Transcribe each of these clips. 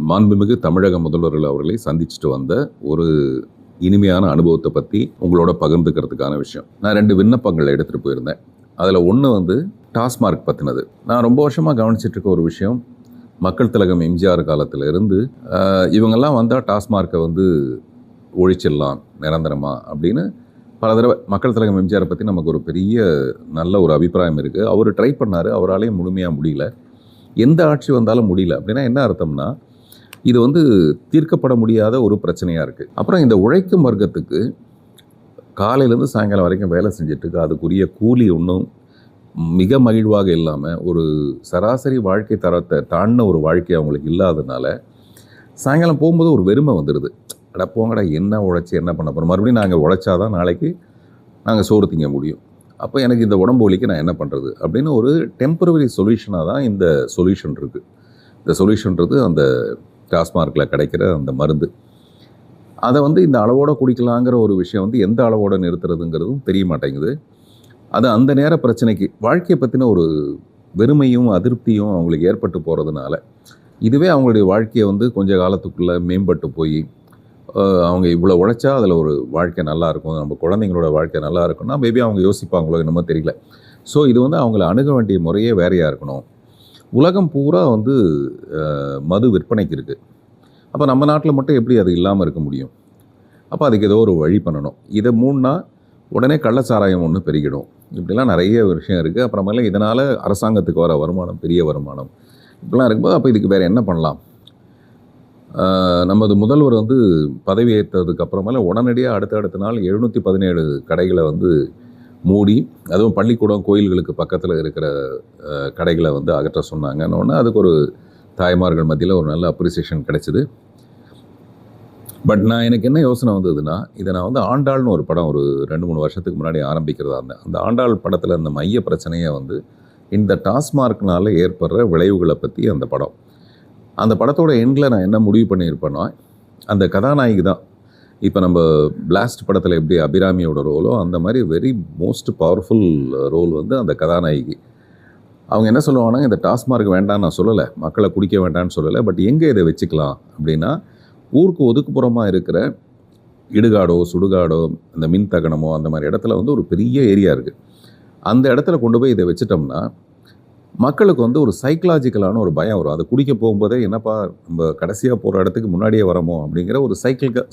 மாண்புமிகு தமிழக முதல்வர்கள் அவர்களை சந்திச்சுட்டு வந்த ஒரு இனிமையான அனுபவத்தை பற்றி உங்களோட பகிர்ந்துக்கிறதுக்கான விஷயம். நான் 2 விண்ணப்பங்களை எடுத்துகிட்டு போயிருந்தேன். அதில் ஒன்று வந்து டாஸ்மார்க் பற்றினது. நான் ரொம்ப வருஷமாக கவனிச்சிட்டு இருக்க ஒரு விஷயம், மக்கள் திலகம் எம்ஜிஆர் காலத்தில் இருந்து இவங்கெல்லாம் வந்தால் டாஸ்மார்க்கை வந்து ஒழிச்சிடலாம் நிரந்தரமாக அப்படின்னு பல தடவை மக்கள் திலகம் எம்ஜிஆரை பற்றி நமக்கு ஒரு பெரிய நல்ல ஒரு அபிப்பிராயம் இருக்குது. அவர் ட்ரை பண்ணார், அவராலேயும் முழுமையாக முடியல. எந்த ஆட்சி வந்தாலும் முடியல. அப்படின்னா என்ன அர்த்தம்னா, இது வந்து தீர்க்கப்பட முடியாத ஒரு பிரச்சனையாக இருக்குது. அப்புறம் இந்த உழைக்கும் வர்க்கத்துக்கு காலையிலேருந்து சாயங்காலம் வரைக்கும் வேலை செஞ்சுட்டு அதுக்குரிய கூலி ஒன்றும் மிக மகிழ்வாக இல்லாமல் ஒரு சராசரி வாழ்க்கை தரத்தை தாண்டின ஒரு வாழ்க்கை அவங்களுக்கு இல்லாததுனால சாயங்காலம் போகும்போது ஒரு வெறுமை வந்துடுது. அட போங்கடா, என்ன உழைச்சி என்ன பண்ண போகிறோம், மறுபடியும் நாங்கள் உழைச்சாதான் நாளைக்கு நாங்கள் சோறு திங்க முடியும், அப்போ எனக்கு இந்த உடம்பு வலிக்கு நான் என்ன பண்ணுறது அப்படின்னு ஒரு டெம்பரவரி சொல்யூஷனாக தான் இந்த சொல்யூஷன் இருக்குது. இந்த சொல்யூஷன்றது அந்த டாஸ்மார்க்கில் கிடைக்கிற அந்த மருந்து. அதை வந்து இந்த அளவோடு குடிக்கலாங்கிற ஒரு விஷயம் வந்து எந்த அளவோடு நிறுத்துறதுங்கிறதும் தெரிய மாட்டேங்குது. அது அந்த நேர பிரச்சனைக்கு வாழ்க்கையை பற்றின ஒரு வெறுமையும் அதிருப்தியும் அவங்களுக்கு ஏற்பட்டு போகிறதுனால இதுவே அவங்களுடைய வாழ்க்கையை வந்து கொஞ்ச காலத்துக்குள்ளே மேம்பட்டு போய் அவங்க இவ்வளோ உழைச்சா அதில் ஒரு வாழ்க்கை நல்லாயிருக்கும், நம்ம குழந்தைங்களோட வாழ்க்கை நல்லா இருக்கும்னா மேபி அவங்க யோசிப்பாங்களோ என்னமோ தெரியல. ஸோ இது வந்து அவங்கள அணுக வேண்டிய முறையே வேறையாக இருக்கணும். உலகம் பூரா வந்து மது விற்பனைக்கு இருக்குது. அப்போ நம்ம நாட்டில் மட்டும் எப்படி அது இல்லாமல் இருக்க முடியும்? அப்போ அதுக்கு ஏதோ ஒரு வழி பண்ணணும். இதை மூணுனா உடனே கள்ளச்சாராயம் ஒன்று பெருகிடும். இப்படிலாம் நிறைய விஷயம் இருக்குது. அப்புறமேல இதனால் அரசாங்கத்துக்கு வர வருமானம் பெரிய வருமானம் இப்படிலாம் இருக்கும்போது அப்போ இதுக்கு வேறு என்ன பண்ணலாம்? நமது முதல்வர் வந்து பதவி ஏற்றதுக்கு அப்புறமேல உடனடியாக அடுத்த நாள் 717 கடைகளை வந்து மூடி, அதுவும் பள்ளிக்கூடம் கோயில்களுக்கு பக்கத்தில் இருக்கிற கடைகளை வந்து அகற்ற சொன்னாங்கன்னு அதுக்கு ஒரு தாய்மார்கள் மத்தியில் ஒரு நல்ல அப்ரிசியேஷன் கிடைச்சிது. பட் எனக்கு என்ன யோசனை வந்ததுன்னா, இதை நான் வந்து ஆண்டாள்னு ஒரு படம் ஒரு 2-3 வருஷத்துக்கு முன்னாடி ஆரம்பிக்கிறதா இருந்தேன். அந்த ஆண்டாள் படத்தில் அந்த மைய பிரச்சனையை வந்து இந்த டாஸ்மார்க்னால் ஏற்படுற விளைவுகளை பற்றி அந்த படம். அந்த படத்தோட எண்டில் நான் என்ன முடிவு பண்ணியிருப்பேன்னா, அந்த கதாநாயகி தான் இப்போ நம்ம பிளாஸ்ட் படத்தில் எப்படி அபிராமியோட ரோலோ அந்த மாதிரி வெரி மோஸ்ட் பவர்ஃபுல் ரோல் வந்து அந்த கதாநாயகி. அவங்க என்ன சொல்லுவாங்கன்னா, இந்த டாஸ்மார்க் வேண்டான்னு நான் சொல்லலை, மக்களை குடிக்க வேண்டான்னு சொல்லலை, பட் எங்கே இதை வச்சுக்கலாம் அப்படின்னா, ஊருக்கு ஒதுக்குப்புறமாக இருக்கிற இடுகாடோ சுடுகாடோ அந்த மின் தகனமோ அந்த மாதிரி இடத்துல வந்து ஒரு பெரிய ஏரியா இருக்குது. அந்த இடத்துல கொண்டு போய் இதை வச்சிட்டோம்னா மக்களுக்கு வந்து ஒரு சைக்கலாஜிக்கலான ஒரு பயம் வரும். அதை குடிக்க போகும்போதே என்னப்பா நம்ம கடைசியாக போகிற இடத்துக்கு முன்னாடியே வரமோ அப்படிங்கிற ஒரு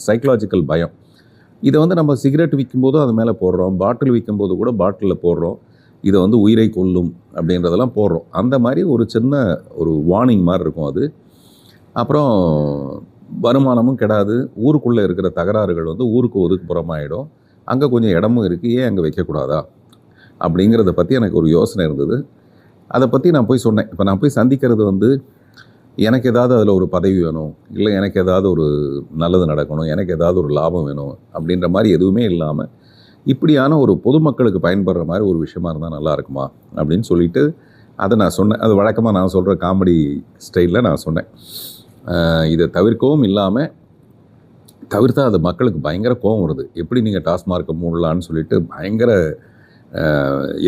சைக்கலாஜிக்கல் பயம். இதை வந்து நம்ம சிகரெட் விற்கும்போதும் அது மேலே போடுறோம், பாட்டில் விற்கும்போது கூட பாட்டிலில் போடுறோம், இதை வந்து உயிரை கொல்லும் அப்படின்றதெல்லாம் போடுறோம். அந்த மாதிரி ஒரு சின்ன ஒரு வார்னிங் மாதிரி இருக்கும் அது. அப்புறம் வருமானமும் கெடாது. ஊருக்குள்ளே இருக்கிற தகராறுகள் வந்து ஊருக்கு ஒதுக்குப்புறமாயிடும். அங்கே கொஞ்சம் இடமும் இருக்குது, ஏன் அங்கே வைக்கக்கூடாதா அப்படிங்கிறத பற்றி எனக்கு ஒரு யோசனை இருந்தது. அதை பற்றி நான் போய் சொன்னேன். இப்போ நான் போய் சந்திக்கிறது வந்து எனக்கு ஏதாவது அதில் ஒரு பதவி வேணும், இல்லை எனக்கு ஏதாவது ஒரு நல்லது நடக்கணும், எனக்கு ஏதாவது ஒரு லாபம் வேணும் அப்படின்ற மாதிரி எதுவுமே இல்லாமல் இப்படியான ஒரு பொதுமக்களுக்கு பயன்படுற மாதிரி ஒரு விஷயமா இருந்தால் நல்லா இருக்குமா அப்படின்னு சொல்லிட்டு அதை நான் சொன்னேன். அது வழக்கமாக நான் சொல்கிற காமெடி ஸ்டைலில் நான் சொன்னேன். இதை தவிர்க்கவும் இல்லாமல் தவிர்த்தா அது மக்களுக்கு பயங்கர கோபம் வருது. எப்படி நீங்கள் டாஸ்மார்க்கை மூடலான்னு சொல்லிட்டு பயங்கர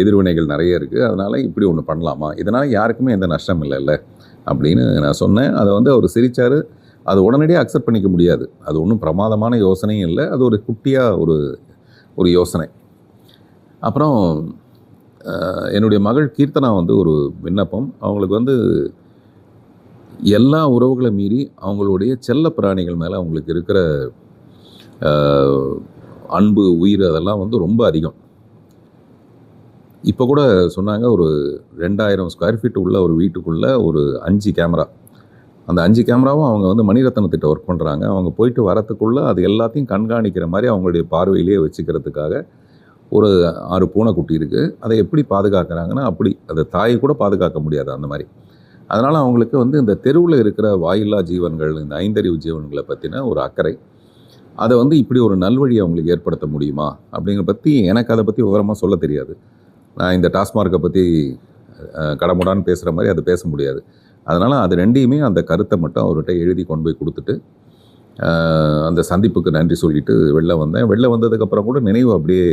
எதிர்வினைகள் நிறைய இருக்குது, அதனால் இப்படி ஒன்று பண்ணலாமா, இதனால் யாருக்குமே எந்த நஷ்டம் இல்லைல்ல அப்படின்னு நான் சொன்னேன். அதை வந்து அவர் சிரித்தார். அது உடனடியாக அக்செப்ட் பண்ணிக்க முடியாது, அது ஒன்றும் பிரமாதமான யோசனையும் இல்லை, அது ஒரு குட்டியாக ஒரு யோசனை. அப்புறம் என்னுடைய மகள் கீர்த்தனா வந்து ஒரு விண்ணப்பம். அவங்களுக்கு வந்து எல்லா உறவுகளை மீறி அவங்களுடைய செல்ல பிராணிகள் மேலே அவங்களுக்கு இருக்கிற அன்பு உயிர் அதெல்லாம் வந்து ரொம்ப அதிகம். இப்போ கூட சொன்னாங்க, ஒரு 2000 ஸ்கொயர் ஃபீட் உள்ள ஒரு வீட்டுக்குள்ளே ஒரு 5 கேமரா, அந்த 5 கேமராவும் அவங்க வந்து மணிரத்னத்திட்ட ஒர்க் பண்ணுறாங்க. அவங்க போயிட்டு வரத்துக்குள்ளே அது எல்லாத்தையும் கண்காணிக்கிற மாதிரி அவங்களுடைய பார்வையிலேயே வச்சுக்கிறதுக்காக ஒரு 6 பூனைக்குட்டி இருக்குது. அதை எப்படி பாதுகாக்கிறாங்கன்னா, அப்படி அதை தாயை கூட பாதுகாக்க முடியாது அந்த மாதிரி. அதனால் அவங்களுக்கு வந்து இந்த தெருவில் இருக்கிற வாயில்லா ஜீவன்கள், இந்த ஐந்தறிவு ஜீவன்களை பற்றின ஒரு அக்கறை. அதை வந்து இப்படி ஒரு நல்வழி அவங்களுக்கு ஏற்படுத்த முடியுமா அப்படிங்கிற பற்றி எனக்கு அதை பற்றி விவரமாக சொல்ல தெரியாது. நான் இந்த டாஸ்மார்க்கை பற்றி கடமுடான்னு பேசுகிற மாதிரி அது பேச முடியாது. அதனால் அது ரெண்டையுமே அந்த கருத்தை மட்டும் அவர்கிட்ட எழுதி கொண்டு போய் கொடுத்துட்டு அந்த சந்திப்புக்கு நன்றி சொல்லிவிட்டு வெளில வந்தேன். வெளில வந்ததுக்கப்புறம் கூட நினைவு அப்படியே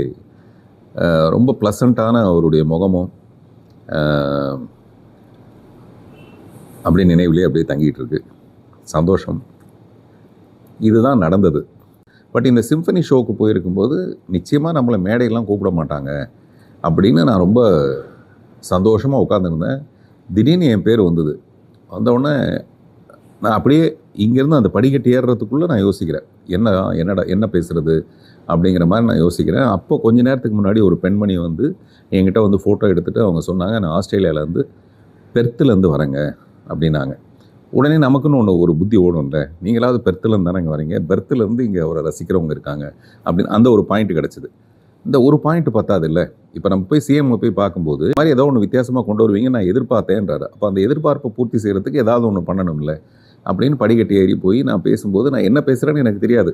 ரொம்ப ப்ளசண்ட்டான அவருடைய முகமும் அப்படியே நினைவுலேயே அப்படியே தங்கிட்டு இருக்கு. சந்தோஷம். இதுதான் நடந்தது. பட் இந்த சிம்ஃபனி ஷோவுக்கு போயிருக்கும்போது நிச்சயமாக நம்மளை மேடையெல்லாம் கூப்பிட மாட்டாங்க அப்படின்னு நான் ரொம்ப சந்தோஷமாக உட்காந்துருந்தேன். திடீர்னு என் பேர் வந்தது. வந்தவுடனே நான் அப்படியே இங்கேருந்து அந்த படிக்கட்டு ஏறுறதுக்குள்ளே நான் யோசிக்கிறேன், என்ன பேசுகிறது அப்படிங்கிற மாதிரி நான் யோசிக்கிறேன். அப்போ கொஞ்ச நேரத்துக்கு முன்னாடி ஒரு பெண்மணி வந்து என்கிட்ட வந்து ஃபோட்டோ எடுத்துகிட்டு அவங்க சொன்னாங்க, நான் ஆஸ்திரேலியாவிலேருந்து பெர்த்துலேருந்து வரேங்க அப்படின்னாங்க. உடனே நமக்குன்னு ஒரு புத்தி ஓடும்ல, நீங்களாவது பெர்த்துலேருந்து தானே இங்கே வரீங்க, பெர்த்துலேருந்து இங்கே அவரை ரசிக்கிறவங்க இருக்காங்க அப்படின்னு அந்த ஒரு பாயிண்ட் கிடச்சிது. இந்த ஒரு பாயிண்ட் பத்தாது இல்லை. இப்போ நம்ம போய் சிஎம் போய் பார்க்கும்போது இந்த மாதிரி ஏதோ ஒன்று வித்தியாசமாக கொண்டு வருவீங்க நான் எதிர்பார்த்தேன்றாரு. அப்போ அந்த எதிர்பார்ப்பை பூர்த்தி செய்கிறதுக்கு ஏதாவது ஒன்று பண்ணணும்ல அப்படின்னு படிக்கட்டு ஏறி போய் நான் பேசும்போது நான் என்ன பேசுகிறேன்னு எனக்கு தெரியாது.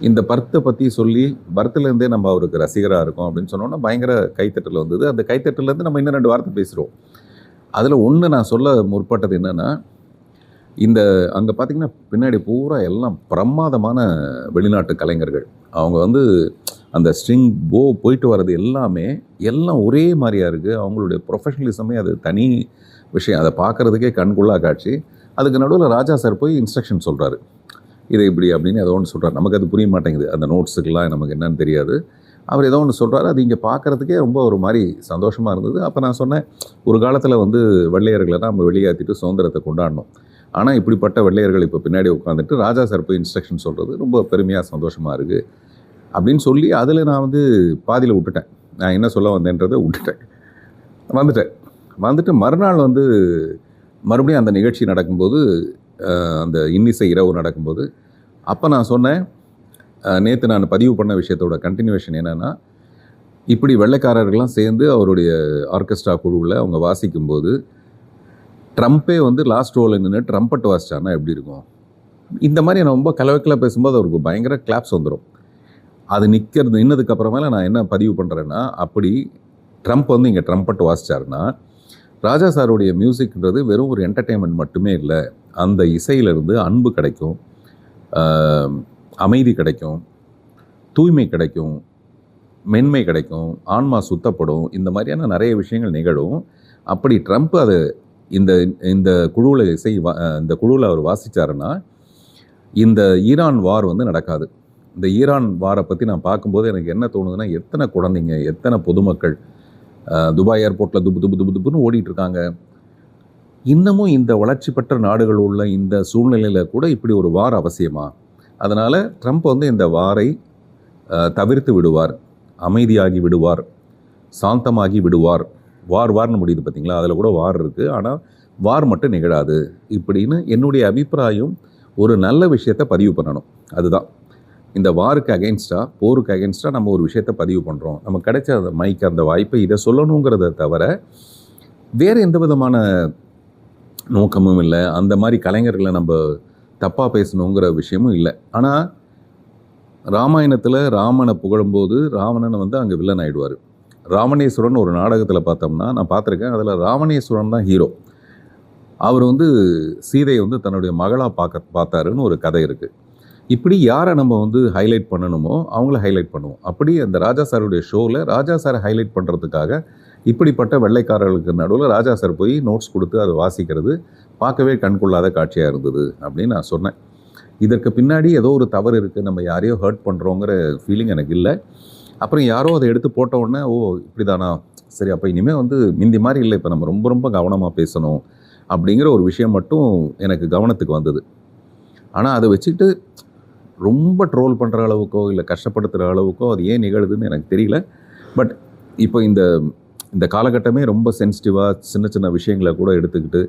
இந்த பர்த்தை பற்றி சொல்லி பர்த்துலேருந்தே நம்ம அவருக்கு ரசிகராக இருக்கோம் அப்படின்னு சொன்னோன்னா பயங்கர கைத்தட்டல் வந்தது. அந்த கைத்தட்டலேருந்து நம்ம இன்னும் 2 வார்த்தை பேசுகிறோம். அதில் ஒன்று நான் சொல்ல முற்பட்டது என்னென்னா, இந்த அங்கே பார்த்திங்கன்னா பின்னாடி பூரா எல்லாம் பிரமாதமான வெளிநாட்டு கலைஞர்கள். அவங்க வந்து அந்த ஸ்ட்ரிங் போயிட்டு வர்றது எல்லாம் ஒரே மாதிரியாக இருக்குது. அவங்களுடைய ப்ரொஃபஷனலிசமே அது தனி விஷயம். அதை பார்க்குறதுக்கே கண்குள்ளா காட்சி. அதுக்கு நடுவில் ராஜா சார் போய் இன்ஸ்ட்ரக்ஷன் சொல்கிறாரு, இதை இப்படி அப்படின்னு ஏதோ ஒன்று சொல்கிறார். நமக்கு அது புரிய மாட்டேங்குது, அந்த நோட்ஸுக்கெல்லாம் நமக்கு என்னன்னு தெரியாது. அவர் ஏதோ ஒன்று சொல்கிறாரு. அது இங்கே பார்க்குறதுக்கே ரொம்ப ஒரு மாதிரி சந்தோஷமாக இருந்தது. அப்போ நான் சொன்னேன், ஒரு காலத்தில் வந்து வெள்ளையர்களை தான் நம்ம வெளியேற்றிட்டு சுதந்திரத்தை கொண்டாடணும். ஆனால் இப்படிப்பட்ட வெள்ளையர்கள் இப்போ பின்னாடி உட்காந்துட்டு ராஜா சார் போய் இன்ஸ்ட்ரக்ஷன் சொல்கிறது ரொம்ப பெருமையாக சந்தோஷமாக இருக்குது அப்படின்னு சொல்லி அதில் நான் வந்து பாதியில் விட்டுட்டேன். நான் என்ன சொல்ல வந்தேன்றதை விட்டுட்டேன். வந்துட்டு மறுநாள் வந்து மறுபடியும் அந்த நிகழ்ச்சி நடக்கும்போது, அந்த இன்னிசை இரவு நடக்கும்போது அப்போ நான் சொன்னேன், நேற்று நான் பதிவு பண்ண விஷயத்தோட கண்டினியூவேஷன் என்னென்னா, இப்படி வெள்ளைக்காரர்கள்லாம் சேர்ந்து அவருடைய ஆர்கெஸ்ட்ரா குழுவில் அவங்க வாசிக்கும்போது ட்ரம்ப்பே வந்து லாஸ்ட் ரோவில் நின்று ட்ரம்பட் வாசிச்சார்னா எப்படி இருக்கும்? இந்த மாதிரி நான் ரொம்ப கலவைக்கலாக பேசும்போது அவருக்கு பயங்கர கிளாப்ஸ் வந்துடும். அது நின்னதுக்கப்புறமேல நான் என்ன பதிவு பண்ணுறேன்னா, அப்படி ட்ரம்ப் வந்து இங்கே ட்ரம்பட் வாசிச்சார்னா ராஜா சாருடைய மியூசிக்ன்றது வெறும் ஒரு என்டர்டெயின்மெண்ட் மட்டுமே இல்லை. அந்த இசையிலிருந்து அன்பு கிடைக்கும், அமைதி கிடைக்கும், தூய்மை கிடைக்கும், மென்மை கிடைக்கும், ஆன்மா சுத்தப்படும். இந்த மாதிரியான நிறைய விஷயங்கள் நிகழும். அப்படி ட்ரம்ப் அது இந்த குழுவில் இந்த குழுவில் அவர் வாசித்தாருன்னா இந்த ஈரான் வார் வந்து நடக்காது. இந்த ஈரான் வாரை பற்றி நான் பார்க்கும்போது எனக்கு என்ன தோணுதுன்னா, எத்தனை குழந்தைங்க, எத்தனை பொதுமக்கள் துபாய் ஏர்போர்ட்டில் துப்புன்னு ஓடிட்டுருக்காங்க. இன்னமும் இந்த வளர்ச்சி பெற்ற நாடுகள் உள்ள இந்த சூழ்நிலையில் கூட இப்படி ஒரு வார் அவசியமா? அதனால் ட்ரம்ப் வந்து இந்த வாரை தவிர்த்து விடுவார், அமைதியாகி விடுவார், சாந்தமாகி விடுவார். வார்னு முடியுது பார்த்தீங்களா, அதில் கூட வார் இருக்குது, ஆனால் வார் மட்டும் நிகழாது இப்படின்னு என்னுடைய அபிப்பிராயம். ஒரு நல்ல விஷயத்தை பதிவு பண்ணணும். அதுதான் இந்த வாருக்கு அகெயின்ஸ்டாக, போருக்கு அகெயின்ஸ்டாக நம்ம ஒரு விஷயத்தை பதிவு பண்ணுறோம். நமக்கு கிடைச்ச அந்த மைக், அந்த வாய்ப்பை இதை சொல்லணுங்கிறத தவிர வேறு எந்த விதமான நோக்கமும் இல்லை. அந்த மாதிரி கலைஞர்களை நம்ம தப்பாக பேசணுங்கிற விஷயமும் இல்லை. ஆனால் ராமாயணத்தில் ராமனை புகழும்போது ராவணனை வந்து அங்கே வில்லன் ஆகிடுவார். ராவணேஸ்வரன் ஒரு நாடகத்தில் பார்த்தோம்னா நான் பார்த்துருக்கேன், அதில் ராவணேஸ்வரன் தான் ஹீரோ. அவர் வந்து சீதையை வந்து தன்னுடைய மகளாக பார்த்தாருன்னு ஒரு கதை இருக்குது. இப்படி யாரை நம்ம வந்து ஹைலைட் பண்ணணுமோ அவங்கள ஹைலைட் பண்ணுவோம். அப்படி அந்த ராஜா சாருடைய ஷோவில் ராஜா சாரை ஹைலைட் பண்ணுறதுக்காக இப்படிப்பட்ட வெள்ளைக்காரர்களுக்கு நடுவில் ராஜா சார் போய் நோட்ஸ் கொடுத்து அதை வாசிக்கிறது பார்க்கவே கண்கொள்ளாத காட்சியாக இருந்தது அப்படின்னு நான் சொன்னேன். இதற்கு பின்னாடி ஏதோ ஒரு தவறு இருக்குது, நம்ம யாரையோ ஹர்ட் பண்ணுறோங்கிற ஃபீலிங் எனக்கு இல்லை. அப்புறம் யாரோ அதை எடுத்து போட்ட உடனே ஓ இப்படி தானா, சரி அப்போ இனிமேல் வந்து முந்தி மாதிரி இல்லை, இப்போ நம்ம ரொம்ப ரொம்ப கவனமாக பேசணும் அப்படிங்கிற ஒரு விஷயம் மட்டும் எனக்கு கவனத்துக்கு வந்தது. ஆனால் அதை வச்சுக்கிட்டு ரொம்ப ட்ரோல் பண்ணுற அளவுக்கோ இல்லை கஷ்டப்படுத்துகிற அளவுக்கோ அது ஏன் நிகழுதுன்னு எனக்கு தெரியல. பட் இப்போ இந்த காலகட்டமே ரொம்ப சென்சிட்டிவாக சின்ன சின்ன விஷயங்களை கூட எடுத்துக்கிட்டு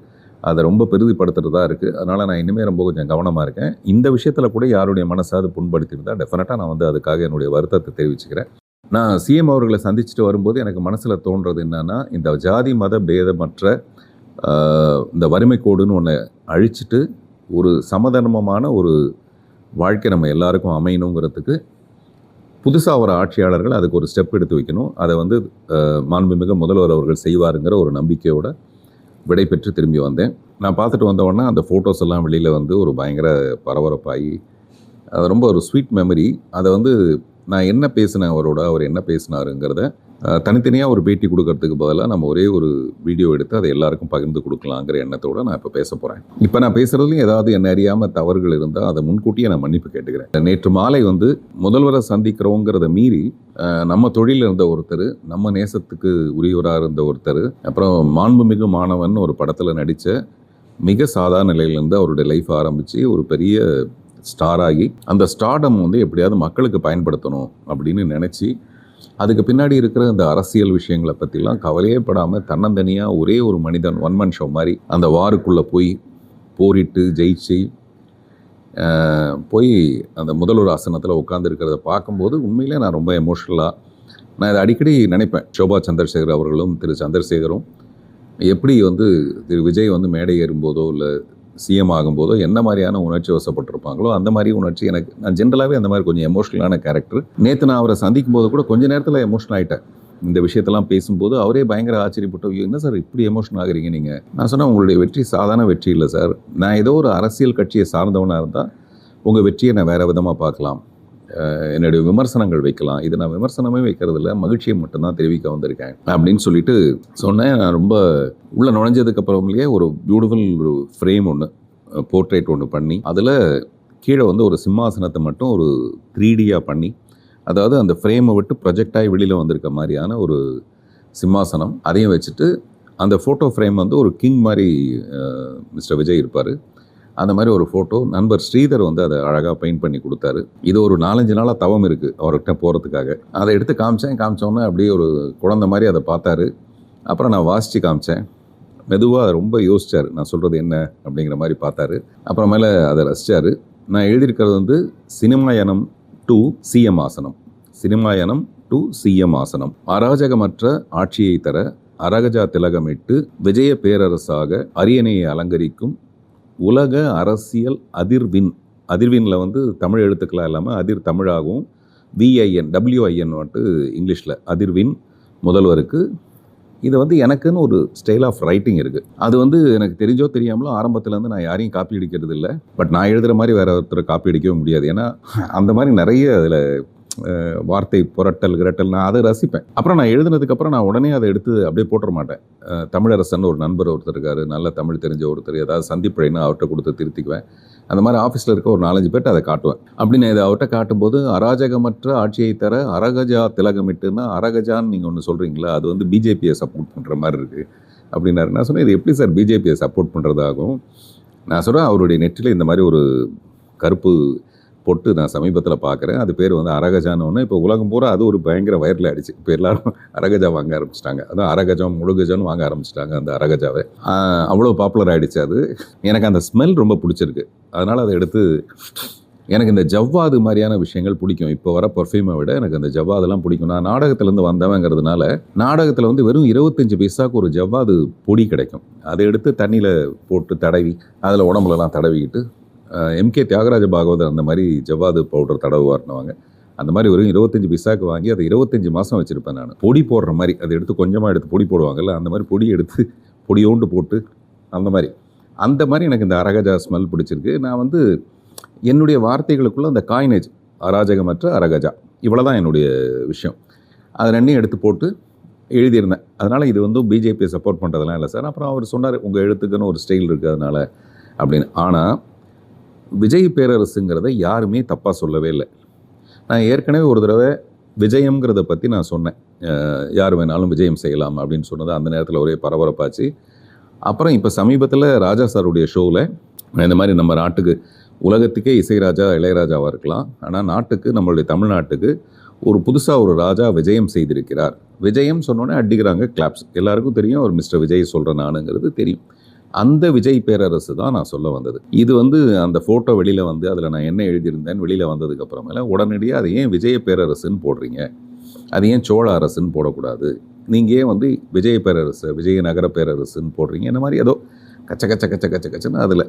அதை ரொம்ப பெரிதுபடுத்துகிறதா இருக்குது. அதனால் நான் இனிமேல் ரொம்ப கொஞ்சம் கவனமாக இருக்கேன். இந்த விஷயத்தில் கூட யாருடைய மனசாவது புண்படுத்தியிருந்தால் டெஃபினட்டாக நான் வந்து அதுக்காக என்னுடைய வருத்தத்தை தெரிவிச்சுக்கிறேன். நான் சிஎம் அவர்களை சந்திச்சுட்டு வரும்போது எனக்கு மனசில் தோன்றது என்னென்னா, இந்த ஜாதி மத பேதமற்ற இந்த வறுமை கோடுன்னு ஒன்று அழிச்சிட்டு ஒரு சமதர்மமான ஒரு வாழ்க்கை நம்ம எல்லாருக்கும் அமையணுங்கிறதுக்கு புதுசாக ஒரு ஆட்சியாளர்கள் அதுக்கு ஒரு ஸ்டெப் எடுத்து வைக்கணும். அதை வந்து மாண்புமிகு முதல்வர் அவர்கள் செய்வாருங்கிற ஒரு நம்பிக்கையோடு விடை பெற்று திரும்பி வந்தேன். நான் பார்த்துட்டு வந்தவொடனே அந்த ஃபோட்டோஸ் எல்லாம் வெளியில் வந்து ஒரு பயங்கர பரபரப்பாகி, அது ரொம்ப ஒரு ஸ்வீட் மெமரி. அதை வந்து நான் என்ன பேசினேன் அவரோட, அவர் என்ன பேசினாருங்கிறத தனித்தனியாக ஒரு பேட்டி கொடுக்கறதுக்கு பதிலாக நம்ம ஒரே ஒரு வீடியோ எடுத்து அதை எல்லாருக்கும் பகிர்ந்து கொடுக்கலாங்கிற எண்ணத்தோடு நான் இப்போ பேச போகிறேன். இப்போ நான் பேசுகிறதுலையும் ஏதாவது என்ன அறியாமல் தவறுகள் இருந்தால் அதை முன்கூட்டியே நான் மன்னிப்பு கேட்டுக்கிறேன். நேற்று மாலை வந்து முதல்வரை சந்திக்கிறோங்கிறத மீறி நம்ம தொழிலில் இருந்த ஒருத்தர், நம்ம நேசத்துக்கு உரியவராக இருந்த ஒருத்தர், அப்புறம் மாண்புமிகு மாணவன் ஒரு படத்தில் நடித்த மிக சாதாரண நிலையிலேருந்து அவருடைய லைஃப் ஆரம்பித்து ஒரு பெரிய ஸ்டார் ஆகி அந்த ஸ்டார்டம் வந்து எப்படியாவது மக்களுக்கு பயன்படுத்தணும் அப்படின்னு நினச்சி அதுக்கு பின்னாடி இருக்கிற இந்த அரசியல் விஷயங்களை பற்றிலாம் கவலையே படாமல் தன்னந்தனியாக ஒரே ஒரு மனிதன் ஒன் மன் ஷோ மாதிரி அந்த வாருக்குள்ளே போய் போரிட்டு ஜெயிச்சு போய் அந்த முதல்வர் ஆசனத்தில் உட்காந்துருக்கிறத பார்க்கும்போது உண்மையிலே நான் ரொம்ப எமோஷ்னலாக நான் இதை அடிக்கடி நினைப்பேன். சோபா சந்திரசேகர் அவர்களும் திரு சந்திரசேகரும் எப்படி வந்து திரு விஜய் வந்து மேடை ஏறும்போதோ இல்லை சிஎம் ஆகும்போதோ என்ன மாதிரியான உணர்ச்சி வசப்பட்டிருப்பாங்களோ அந்த மாதிரி உணர்ச்சி எனக்கு, நான் ஜென்ரலாகவே அந்த மாதிரி கொஞ்சம் எமோஷ்னலான கேரக்டர். நேற்று நான் அவரை சந்திக்கும் போது கூட கொஞ்ச நேரத்தில் எமோஷனல் ஆகிட்டேன். இந்த விஷயத்தெல்லாம் பேசும்போது அவரே பயங்கர ஆச்சரியப்பட்டு, என்ன சார் இப்படி எமோஷனல் ஆகுறீங்க நீங்கள்? நான் சொன்னேன், உங்களுடைய வெற்றி சாதாரண வெற்றி இல்லை சார். நான் ஏதோ ஒரு அரசியல் கட்சியை சார்ந்தவனாக இருந்தால் உங்கள் வெற்றியை நான் வேறு விதமாக பார்க்கலாம், என்னுடைய விமர்சனங்கள் வைக்கலாம். இது நான் விமர்சனமே வைக்கிறதில்ல, மகிழ்ச்சியை மட்டும்தான் தெரிவிக்க வந்திருக்கேன் அப்படின்னு சொல்லிட்டு சொன்னேன். நான் ரொம்ப உள்ளே நுழைஞ்சதுக்கப்புறம்லேயே ஒரு பியூட்டிஃபுல் ஒரு ஃப்ரேம் ஒன்று, போர்ட்ரேட் ஒன்று பண்ணி அதில் கீழே வந்து ஒரு சிம்மாசனத்தை மட்டும் ஒரு 3Dயாக பண்ணி, அதாவது அந்த ஃப்ரேமை விட்டு ப்ரொஜெக்டாகி வெளியில் வந்திருக்க மாதிரியான ஒரு சிம்மாசனம், அதையும் வச்சுட்டு அந்த ஃபோட்டோ ஃப்ரேம் வந்து ஒரு கிங் மாதிரி மிஸ்டர் விஜய் இருப்பார். அந்த மாதிரி ஒரு ஃபோட்டோ நண்பர் ஸ்ரீதர் வந்து அதை அழகாக பெயிண்ட் பண்ணி கொடுத்தாரு. இது ஒரு 4-5 நாளாக தவம் இருக்குது அவர்கிட்ட போகிறதுக்காக. அதை எடுத்து காமிச்சோன்னே அப்படியே ஒரு குழந்தை மாதிரி அதை பார்த்தாரு. அப்புறம் நான் வாசித்து காமிச்சேன். மெதுவாக அதை ரொம்ப யோசித்தார், நான் சொல்கிறது என்ன அப்படிங்கிற மாதிரி பார்த்தாரு. அப்புறமேல அதை ரசித்தார். நான் எழுதியிருக்கிறது வந்து சினிமாயனம் டு சிஎம் ஆசனம், சினிமாயனம் டு சிஎம் ஆசனம். அராஜகமற்ற ஆட்சியை தர அரகஜா திலகமிட்டு விஜய பேரரசாக அரியணையை அலங்கரிக்கும் உலக அரசியல் அதிர்வினில் வந்து தமிழ் எழுத்துக்களாக இல்லாமல் அதிர் தமிழாகவும் WIN வந்துட்டு இங்கிலீஷில் அதிர்வின் முதல்வருக்கு. இது வந்து எனக்குன்னு ஒரு ஸ்டைல் ஆஃப் ரைட்டிங் இருக்குது. அது வந்து எனக்கு தெரிஞ்சோ தெரியாமலோ ஆரம்பத்துலேருந்து நான் யாரையும் காப்பி அடிக்கிறது இல்லை. பட் நான் எழுதுகிற மாதிரி வேறு ஒருத்தரை காப்பி அடிக்கவே முடியாது. ஏன்னா அந்த மாதிரி நிறைய அதில் வார்த்தை புரட்டல் கிரட்டல் நான் அதை ரசிப்பேன். அப்புறம் நான் எழுதுனதுக்கப்புறம் நான் உடனே அதை எடுத்து அப்படியே போட்டுற மாட்டேன். தமிழரசன் ஒரு நண்பர் ஒருத்தர் இருக்கார், நல்ல தமிழ் தெரிஞ்ச ஒருத்தர், ஏதாவது சந்திப்பழைன்னு அவர்கிட்ட கொடுத்து திருத்திக்குவேன். அந்த மாதிரி ஆஃபீஸில் இருக்க ஒரு 4-5 பேர்ட்டு அதை காட்டுவேன். அப்படின்னு இதை அவர்கிட்ட காட்டும்போது அராஜகமற்ற ஆட்சியை தர அரகஜா திலகமிட்டுன்னா, அரகஜான்னு நீங்கள் ஒன்று சொல்கிறீங்களா, அது வந்து பிஜேபியை சப்போர்ட் பண்ணுற மாதிரி இருக்குது அப்படின்னாரு. நான் சொன்னேன், இது எப்படி சார் பிஜேபியை சப்போர்ட் பண்ணுறதாகும்? நான் சொல்கிறேன், அவருடைய நெற்றில் இந்த மாதிரி ஒரு கருப்பு பொட்டு நான் சமீபத்தில் பார்க்குறேன். அது பேர் வந்து அரகஜான்னு. இப்போ உலகம் பூரா அது ஒரு பயங்கர வைரல் ஆகிடுச்சு. இப்போ எல்லோரும் அரகஜா வாங்க ஆரம்பிச்சிட்டாங்க. அதான் அரகஜம் முழுகஜம்னு வாங்க ஆரம்பிச்சிட்டாங்க அந்த அரகஜாவை. அவ்வளோ பாப்புலர் ஆகிடுச்சு அது. எனக்கு அந்த ஸ்மெல் ரொம்ப பிடிச்சிருக்கு. அதனால் அதை எடுத்து, எனக்கு இந்த ஜவ்வாது மாதிரியான விஷயங்கள் பிடிக்கும். இப்போ வர பர்ஃப்யூமை விட எனக்கு அந்த ஜவ்வாதெல்லாம் பிடிக்கும். நான் நாடகத்துலேருந்து வந்தவங்கிறதுனால நாடகத்தில் வந்து வெறும் 25 பைசாவுக்கு ஒரு ஜவ்வாது பொடி கிடைக்கும். அதை எடுத்து தண்ணியில் போட்டு தடவி அதில் உடம்புலலாம் தடவிக்கிட்டு, MK தியாகராஜ பாகவதர் அந்த மாதிரி ஜவ்வாது பவுடர் தடவுவார்னுவாங்க. அந்த மாதிரி வெறும் 25 பைசாவுக்கு வாங்கி அதை 25 மாதம் வச்சுருப்பேன் நான். பொடி போடுற மாதிரி அதை எடுத்து கொஞ்சமாக எடுத்து பொடி போடுவாங்கல்ல, அந்த மாதிரி பொடி எடுத்து பொடியோண்டு போட்டு அந்த மாதிரி எனக்கு இந்த அரகஜா ஸ்மெல் பிடிச்சிருக்கு. நான் வந்து என்னுடைய வார்த்தைகளுக்குள்ளே அந்த காயினேஜ் அராஜகமற்ற அரகஜா இவ்வளோ தான் என்னுடைய விஷயம். அதை ரெண்டையும் எடுத்து போட்டு எழுதியிருந்தேன். அதனால் இது வந்து பிஜேபியை சப்போர்ட் பண்ணுறதுலாம் இல்லை சார். அப்புறம் அவர் சொன்னார், உங்கள் எழுத்துக்குன்னு ஒரு ஸ்டைல் இருக்குது அதனால் அப்படின்னு. ஆனால் விஜய் பேரரசுங்கிறத யாருமே தப்பாக சொல்லவே இல்லை. நான் ஏற்கனவே ஒரு தடவை விஜயம்ங்கிறத பற்றி நான் சொன்னேன், யார் வேணாலும் விஜயம் செய்யலாம் அப்படின்னு சொன்னது அந்த நேரத்தில் ஒரே பரபரப்பாச்சு. அப்புறம் இப்போ சமீபத்தில் ராஜா சாருடைய ஷோவில் இந்த மாதிரி நம்ம நாட்டுக்கு, உலகத்துக்கே இசைராஜா இளையராஜாவாக இருக்கலாம், ஆனால் நாட்டுக்கு, நம்மளுடைய தமிழ்நாட்டுக்கு ஒரு புதுசாக ஒரு ராஜா விஜயம் செய்திருக்கிறார். விஜயம் சொன்னோன்னே அடிக்கிறாங்க, கிளாப்ஸ். எல்லாருக்கும் தெரியும் அவர் மிஸ்டர் விஜய் சொல்கிற நானுங்கிறது தெரியும். அந்த விஜய் பேரரசு தான் நான் சொல்ல வந்தது. இது வந்து அந்த ஃபோட்டோ வெளியில் வந்து அதில் நான் என்ன எழுதியிருந்தேன் வெளியில் வந்ததுக்கப்புறமேல உடனடியாக அதை ஏன் விஜய பேரரசுன்னு போடுறீங்க, அது ஏன் சோழ அரசுன்னு போடக்கூடாது, நீங்கள் ஏன் வந்து விஜய பேரரசு விஜயநகர பேரரசுன்னு போடுறீங்க, இந்த மாதிரி ஏதோ கச்சன்னு அதில்.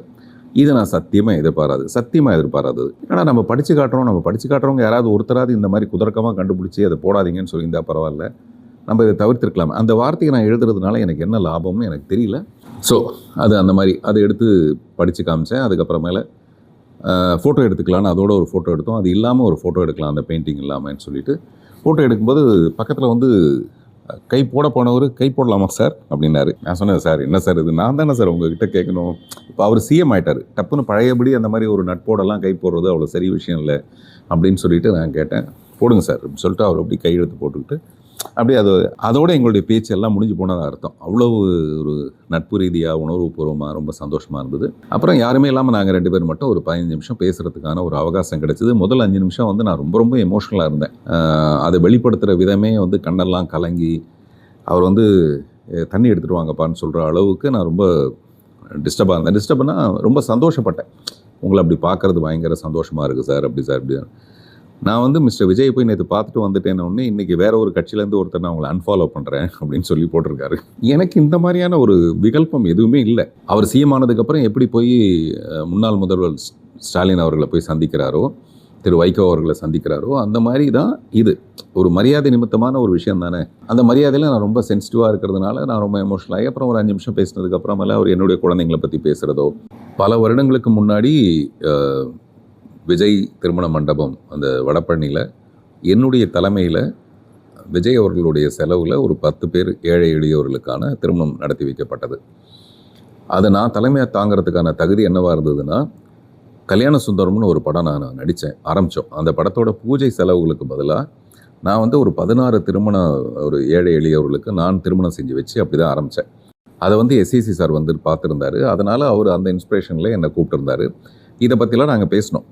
இதை நான் சத்தியமாக எதிர்பாராதது. ஏன்னா நம்ம படித்து காட்டுறவங்க யாராவது ஒருத்தராது இந்த மாதிரி குதர்க்கமாக கண்டுபிடிச்சி அதை போடாதீங்கன்னு சொல்லியிருந்தா பரவாயில்ல, நம்ம இதை தவிர்த்திருக்கலாம். அந்த வார்த்தையை நான் எழுதுறதுனால எனக்கு என்ன லாபம்னு எனக்கு தெரியல. ஸோ அது அந்த மாதிரி அதை எடுத்து படித்து காமிச்சேன். அதுக்கப்புறமேல ஃபோட்டோ எடுத்துக்கலான்னு அதோட ஒரு ஃபோட்டோ எடுத்தோம். அது இல்லாமல் ஒரு ஃபோட்டோ எடுக்கலாம், அந்த பெயிண்டிங் இல்லாமல்னு சொல்லிட்டு ஃபோட்டோ எடுக்கும்போது பக்கத்தில் வந்து கை போட போனவர் கை போடலாமா சார் அப்படின்னாரு. நான் சொன்னேன், சார் என்ன சார் இது, நான் தானே சார் உங்ககிட்ட கேட்கணும். இப்போ அவர் சிஎம் ஆயிட்டார், டப்புன்னு பழையபடி அந்த மாதிரி ஒரு நட்போடலாம் கை போடுறது அவ்வளோ சரி விஷயம் இல்லை அப்படின்னு சொல்லிட்டு நான் கேட்டேன். போடுங்க சார் அப்படின்னு சொல்லிட்டு அவர் அப்படி கையெழுத்து போட்டுக்கிட்டு அப்படியே அதோட எங்களுடைய பேச்சு எல்லாம் முடிஞ்சு போனதாக அர்த்தம். அவ்வளோ ஒரு நட்பு ரீதியாக உணர்வுபூர்வமாக ரொம்ப சந்தோஷமாக இருந்தது. அப்புறம் யாருமே இல்லாமல் நாங்கள் 2 பேர் மட்டும் ஒரு 15 நிமிஷம் பேசுகிறதுக்கான ஒரு அவகாசம் கிடைச்சிது. முதல் 5 நிமிஷம் வந்து நான் ரொம்ப ரொம்ப எமோஷ்னலாக இருந்தேன். அதை வெளிப்படுத்துகிற விதமே வந்து கண்ணெல்லாம் கலங்கி அவர் வந்து தண்ணி எடுத்துகிட்டு வாங்கப்பான்னு சொல்கிற அளவுக்கு நான் ரொம்ப டிஸ்டர்பாக இருந்தேன். டிஸ்டர்ப்னா ரொம்ப சந்தோஷப்பட்டேன். உங்களை அப்படி பார்க்குறது பயங்கர சந்தோஷமாக இருக்குது சார், அப்படி சார் அப்படி. நான் வந்து மிஸ்டர் விஜய் போய் நேற்று பார்த்துட்டு வந்துட்டேன்னு இன்றைக்கி வேற ஒரு கட்சியிலேருந்து ஒருத்தர் நான் அவங்களை அன்ஃபாலோ பண்ணுறேன் அப்படின்னு சொல்லி போட்டிருக்காரு. எனக்கு இந்த மாதிரியான ஒரு விகல்பம் எதுவுமே இல்லை. அவர் சிஎம் ஆனதுக்கப்புறம் எப்படி போய் முன்னாள் முதல்வர் ஸ்டாலின் அவர்களை போய் சந்திக்கிறாரோ, திரு வைகோ அவர்களை சந்திக்கிறாரோ, அந்த மாதிரி தான் இது ஒரு மரியாதை நிமித்தமான ஒரு விஷயம் தானே. அந்த மரியாதையில் நான் ரொம்ப சென்சிட்டிவாக இருக்கிறதுனால நான் ரொம்ப எமோஷனல் ஆகி அப்புறம் ஒரு 5 நிமிஷம் பேசினதுக்கப்புறமேல அவர் என்னுடைய குழந்தைங்களை பற்றி பேசுகிறதோ, பல வருடங்களுக்கு முன்னாடி விஜய் திருமண மண்டபம் அந்த வடபழனியில் என்னுடைய தலைமையில் விஜய் அவர்களுடைய செலவில் ஒரு 10 பேர் ஏழை எளியவர்களுக்கான திருமணம் நடத்தி வைக்கப்பட்டது. அதை நான் தலைமையாக தாங்கிறதுக்கான தகுதி என்னவாக இருந்ததுன்னா, கல்யாண சுந்தரம்னு ஒரு படம் நான் ஆரம்பித்தோம். அந்த படத்தோட பூஜை செலவுகளுக்கு பதிலாக நான் வந்து ஒரு 16 ஒரு ஏழை எளியவர்களுக்கு நான் திருமணம் செஞ்சு வச்சு அப்படி தான் ஆரம்பித்தேன். அதை வந்து எஸ்சிசி சார் வந்து பார்த்துருந்தாரு. அதனால் அவர் அந்த இன்ஸ்பிரேஷனில் என்னை கூப்பிட்டுருந்தாரு. இதை பற்றிலாம் நாங்கள் பேசினோம்.